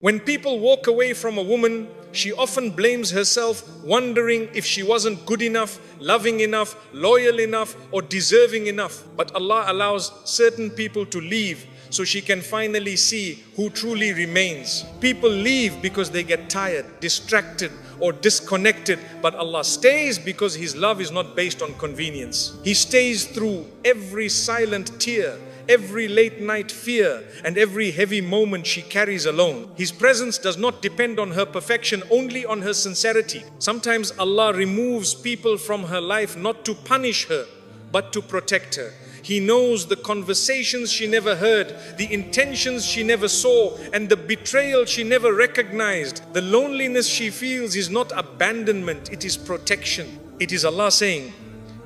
When people walk away from a woman, she often blames herself, wondering if she wasn't good enough, loving enough, loyal enough, or deserving enough. But Allah allows certain people to leave so she can finally see who truly remains. People leave because they get tired, distracted, or disconnected, but Allah stays because His love is not based on convenience. He stays through every silent tear, every late night fear, and every heavy moment she carries alone. His presence does not depend on her perfection, only on her sincerity. Sometimes Allah removes people from her life not to punish her, but to protect her. He knows the conversations she never heard, the intentions she never saw, and the betrayal she never recognized. The loneliness she feels is not abandonment, it is protection. It is Allah saying,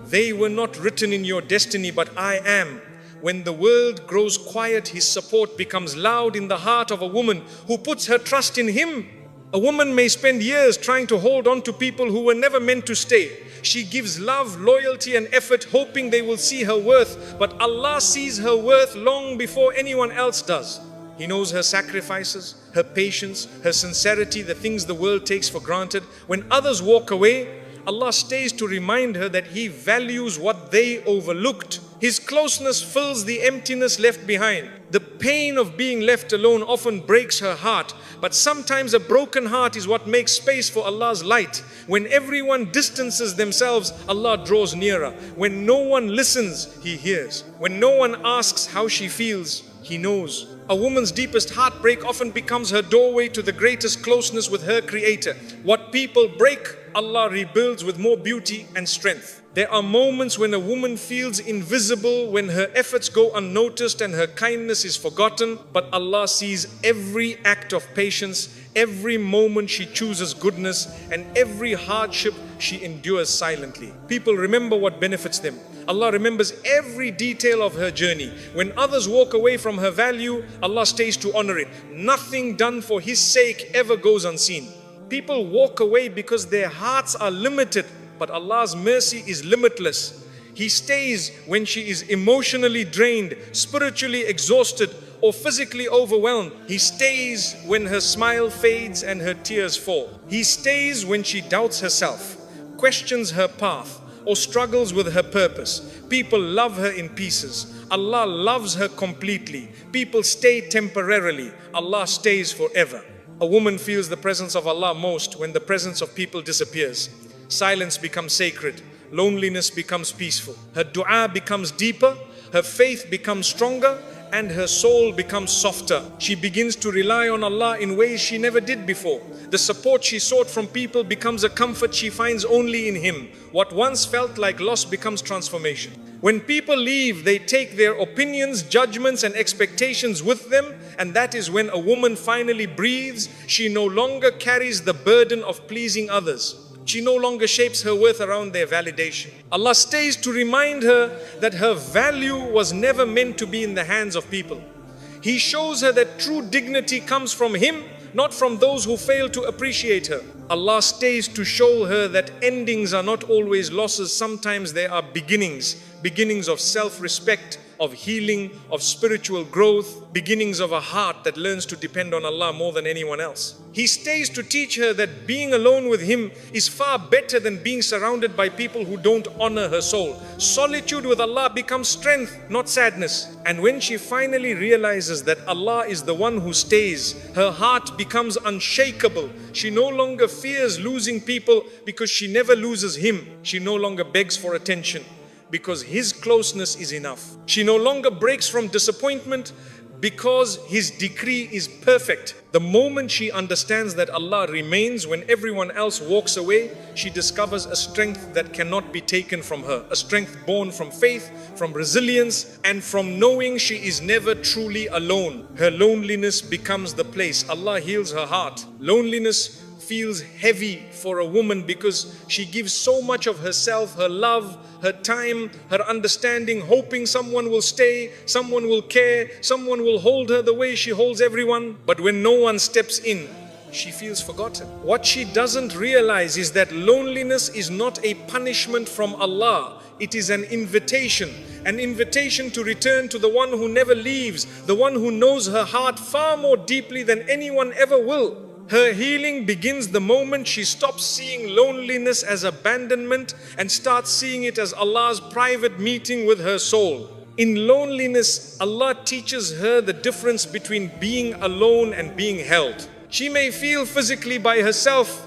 "They were not written in your destiny, but I am." When the world grows quiet, His support becomes loud in the heart of a woman who puts her trust in Him. A woman may spend years trying to hold on to people who were never meant to stay. She gives love, loyalty, and effort, hoping they will see her worth. But Allah sees her worth long before anyone else does. He knows her sacrifices, her patience, her sincerity, the things the world takes for granted. When others walk away, Allah stays to remind her that He values what they overlooked. His closeness fills the emptiness left behind. The pain of being left alone often breaks her heart, but sometimes a broken heart is what makes space for Allah's light. When everyone distances themselves, Allah draws nearer. When no one listens, He hears. When no one asks how she feels, He knows. A woman's deepest heartbreak often becomes her doorway to the greatest closeness with her Creator. What people break, Allah rebuilds with more beauty and strength. There are moments when a woman feels invisible, when her efforts go unnoticed and her kindness is forgotten. But Allah sees every act of patience, every moment she chooses goodness, and every hardship she endures silently. People remember what benefits them. Allah remembers every detail of her journey. When others walk away from her value, Allah stays to honor it. Nothing done for His sake ever goes unseen. People walk away because their hearts are limited, but Allah's mercy is limitless. He stays when she is emotionally drained, spiritually exhausted, or physically overwhelmed. He stays when her smile fades and her tears fall. He stays when she doubts herself, questions her path, or struggles with her purpose. People love her in pieces. Allah loves her completely. People stay temporarily. Allah stays forever. A woman feels the presence of Allah most when the presence of people disappears. Silence becomes sacred. Loneliness becomes peaceful. Her dua becomes deeper. Her faith becomes stronger. And her soul becomes softer. She begins to rely on Allah in ways she never did before. The support she sought from people becomes a comfort she finds only in Him. What once felt like loss becomes transformation. When people leave, they take their opinions, judgments, and expectations with them, and that is when a woman finally breathes. She no longer carries the burden of pleasing others. She no longer shapes her worth around their validation. Allah stays to remind her that her value was never meant to be in the hands of people. He shows her that true dignity comes from Him, not from those who fail to appreciate her. Allah stays to show her that endings are not always losses. Sometimes they are beginnings of self-respect, of healing, of spiritual growth, beginnings of a heart that learns to depend on Allah more than anyone else. He stays to teach her that being alone with Him is far better than being surrounded by people who don't honor her soul. Solitude with Allah becomes strength, not sadness. And when she finally realizes that Allah is the one who stays, her heart becomes unshakable. She no longer fears losing people because she never loses Him. She no longer begs for attention because His closeness is enough. She no longer breaks from disappointment because His decree is perfect. The moment she understands that Allah remains when everyone else walks away, she discovers a strength that cannot be taken from her. A strength born from faith, from resilience, and from knowing she is never truly alone. Her loneliness becomes the place. Allah heals her heart. Loneliness feels heavy for a woman because she gives so much of herself, her love, her time, her understanding, hoping someone will stay, someone will care, someone will hold her the way she holds everyone. But when no one steps in, she feels forgotten. What she doesn't realize is that loneliness is not a punishment from Allah. It is an invitation to return to the one who never leaves, the one who knows her heart far more deeply than anyone ever will. Her healing begins the moment she stops seeing loneliness as abandonment and starts seeing it as Allah's private meeting with her soul. In loneliness, Allah teaches her the difference between being alone and being held. She may feel physically by herself,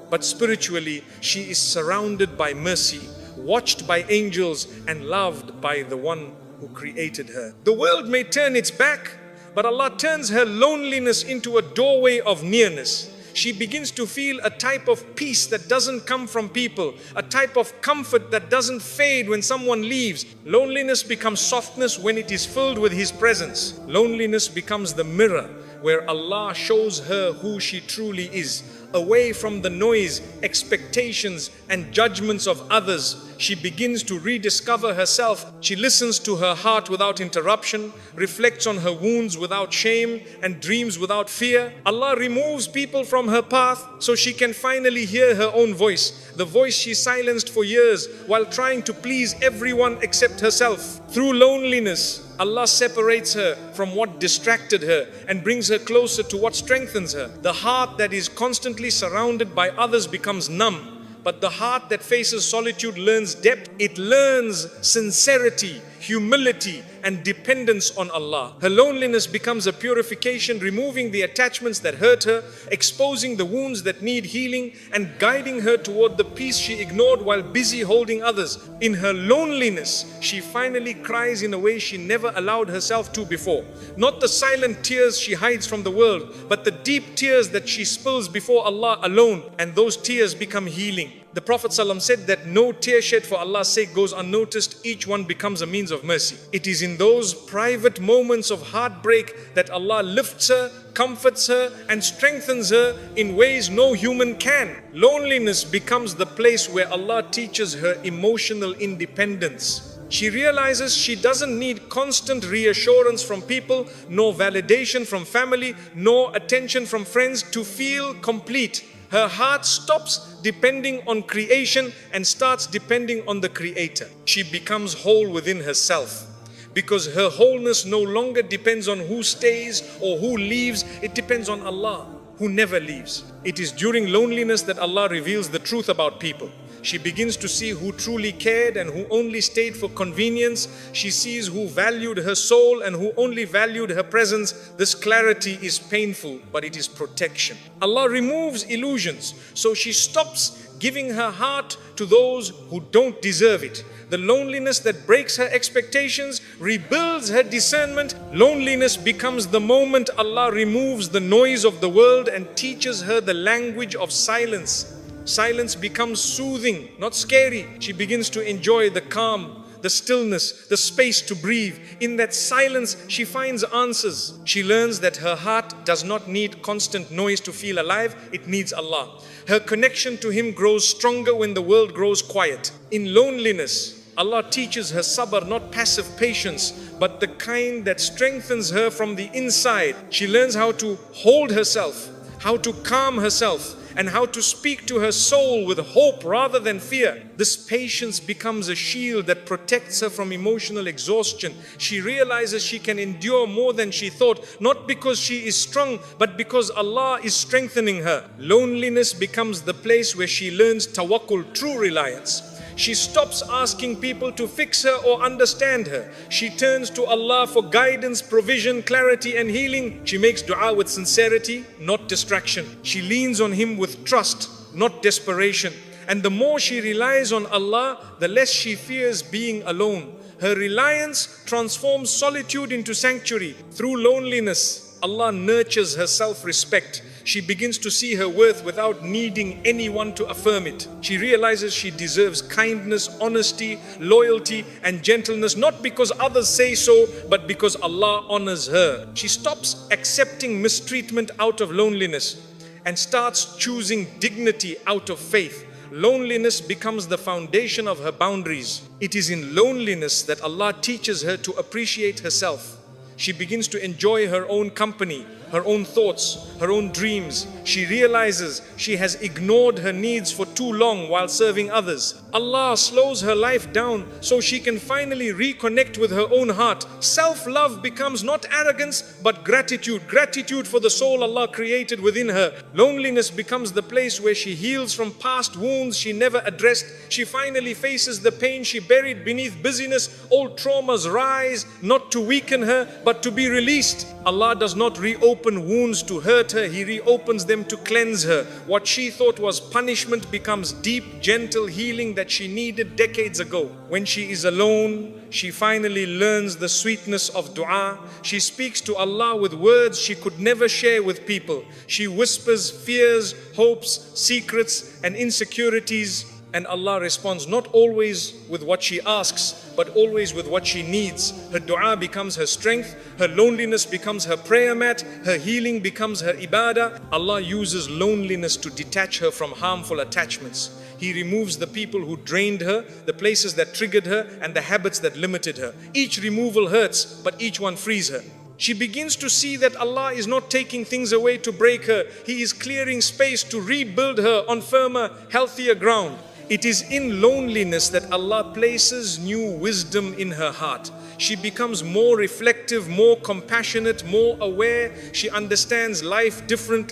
but spiritually she is surrounded by mercy, watched by angels, and loved by the one who created her. The world may turn its back, but Allah turns her loneliness into a doorway of nearness. She begins to feel a type of peace that doesn't come from people, a type of comfort that doesn't fade when someone leaves. Loneliness becomes softness when it is filled with His presence. Loneliness becomes the mirror where Allah shows her who she truly is. Away from the noise, expectations, and judgments of others, she begins to rediscover herself. She listens to her heart without interruption, reflects on her wounds without shame, and dreams without fear. Allah removes people from her path so she can finally hear her own voice, the voice she silenced for years while trying to please everyone except herself. Through loneliness, Allah separates her from what distracted her and brings her closer to what strengthens her. The heart that is constantly surrounded by others becomes numb, but the heart that faces solitude learns depth. It learns sincerity, humility, and dependence on Allah. Her loneliness becomes a purification, removing the attachments that hurt her, exposing the wounds that need healing, and guiding her toward the peace she ignored while busy holding others. In her loneliness, she finally cries in a way she never allowed herself to before. Not the silent tears she hides from the world, but the deep tears that she spills before Allah alone, and those tears become healing. The Prophet ﷺ said that no tear shed for Allah's sake goes unnoticed. Each one becomes a means of mercy. It is in those private moments of heartbreak that Allah lifts her, comforts her, and strengthens her in ways no human can. Loneliness becomes the place where Allah teaches her emotional independence. She realizes she doesn't need constant reassurance from people, nor validation from family, nor attention from friends to feel complete. Her heart stops depending on creation and starts depending on the Creator. She becomes whole within herself, because her wholeness no longer depends on who stays or who leaves. It depends on Allah, who never leaves. It is during loneliness that Allah reveals the truth about people. She begins to see who truly cared and who only stayed for convenience. She sees who valued her soul and who only valued her presence. This clarity is painful, but it is protection. Allah removes illusions, so she stops giving her heart to those who don't deserve it. The loneliness that breaks her expectations rebuilds her discernment. Loneliness becomes the moment Allah removes the noise of the world and teaches her the language of silence. Silence becomes soothing, not scary. She begins to enjoy the calm, the stillness, the space to breathe. In that silence, she finds answers. She learns that her heart does not need constant noise to feel alive. It needs Allah. Her connection to Him grows stronger when the world grows quiet. In loneliness, Allah teaches her sabr, not passive patience, but the kind that strengthens her from the inside. She learns how to hold herself, how to calm herself, and how to speak to her soul with hope rather than fear. This patience becomes a shield that protects her from emotional exhaustion. She realizes she can endure more than she thought, not because she is strong, but because Allah is strengthening her. Loneliness becomes the place where she learns tawakkul, true reliance. She stops asking people to fix her or understand her. She turns to Allah for guidance, provision, clarity, and healing. She makes dua with sincerity, not distraction. She leans on Him with trust, not desperation. And the more she relies on Allah, the less she fears being alone. Her reliance transforms solitude into sanctuary. Through loneliness, Allah nurtures her self-respect. She begins to see her worth without needing anyone to affirm it. She realizes she deserves kindness, honesty, loyalty, and gentleness, not because others say so, but because Allah honors her. She stops accepting mistreatment out of loneliness and starts choosing dignity out of faith. Loneliness becomes the foundation of her boundaries. It is in loneliness that Allah teaches her to appreciate herself. She begins to enjoy her own company, her own thoughts, her own dreams, She realizes she has ignored her needs for too long while serving others. Allah slows her life down so she can finally reconnect with her own heart. Self-love becomes not arrogance but gratitude. Gratitude for the soul Allah created within her. Loneliness becomes the place where she heals from past wounds she never addressed. She finally faces the pain she buried beneath busyness. Old traumas rise, not to weaken her but to be released. Allah does not reopen wounds to hurt her. He reopens them to cleanse her. What she thought was punishment becomes deep, gentle healing that she needed decades ago. When she is alone, she finally learns the sweetness of dua. She speaks to Allah with words she could never share with people. She whispers fears, hopes, secrets and insecurities, and Allah responds not always with what she asks, but always with what she needs. Her dua becomes her strength, her loneliness becomes her prayer mat, her healing becomes her ibadah. Allah uses loneliness to detach her from harmful attachments. He removes the people who drained her, the places that triggered her, and the habits that limited her. Each removal hurts, but each one frees her. She begins to see that Allah is not taking things away to break her. He is clearing space to rebuild her on firmer, healthier ground. It is in loneliness that Allah places new wisdom in her heart. She becomes more reflective, more compassionate, more aware. She understands life differently.